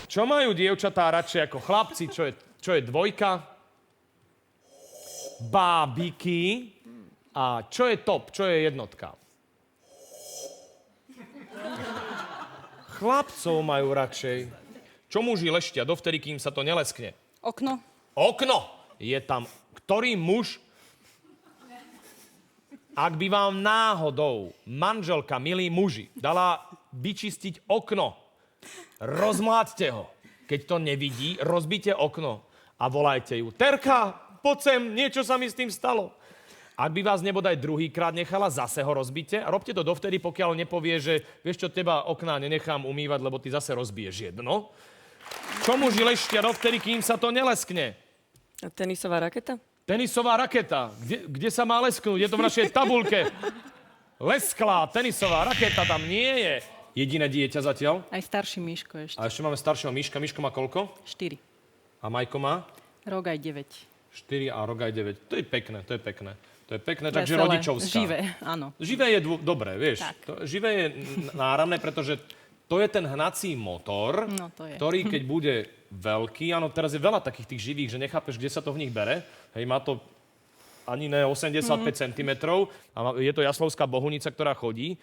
Čo majú dievčatá radšej ako chlapci? Čo je dvojka? Bábiky. A čo je top? Čo je jednotka? Chlapcov majú radšej. Čo muži leštia dovtedy, kým sa to neleskne? Okno. Okno! Je tam ktorý muž, ak by vám náhodou manželka, milí muži, dala vyčistiť okno, rozmláďte ho. Keď to nevidí, rozbite okno a volajte ju. Terka, poď sem, niečo sa mi s tým stalo. Ak by vás nebodaj druhýkrát nechala, zase ho rozbite a robte to dovtedy, pokiaľ nepovie, že vieš čo, teba okná nenechám umývať, lebo ty zase rozbiješ jedno. Čo muži leštia dovtedy, kým sa to neleskne? A tenisová raketa? Tenisová raketa. Kde sa má lesknúť? Je to v našej tabulke. Lesklá tenisová raketa tam nie je. Jediné dieťa zatiaľ. Aj starší Miško ešte. A ešte máme staršieho Miška. Miško má koľko? 4. A Majko má? Rok aj 9. 4 a rok aj 9. To je pekné, to je pekné. To je pekné, takže Veselé, rodičovská. Živé, áno. Živé je dobré, vieš. Tak. Živé je náramné, pretože to je ten hnací motor, No, to je. ktorý keď bude veľký, áno, teraz je veľa takých tých živých, že nechápeš, kde sa to v nich bere. Hej, má to ani ne 85 cm a je to jaslovská bohunica, ktorá chodí.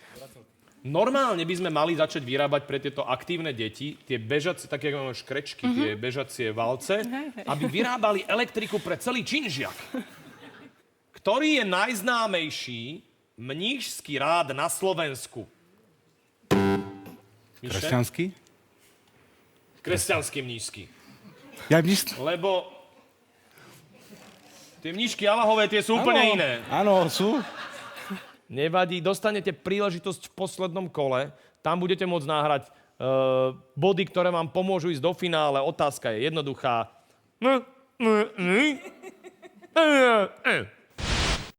Normálne by sme mali začať vyrábať pre tieto aktívne deti tie bežacie, také ako škrečky, tie bežacie valce, aby vyrábali elektriku pre celý činžiak. Ktorý je najznámejší mníšský rád na Slovensku? Kresťanský? Kresťanský mníšsky. Ja mníšský? Lebo tie mníšky Allahové, tie sú úplne iné. Áno, sú. Nevadí, dostanete príležitosť v poslednom kole. Tam budete môcť nahrať body, ktoré vám pomôžu ísť do finále. Otázka je jednoduchá.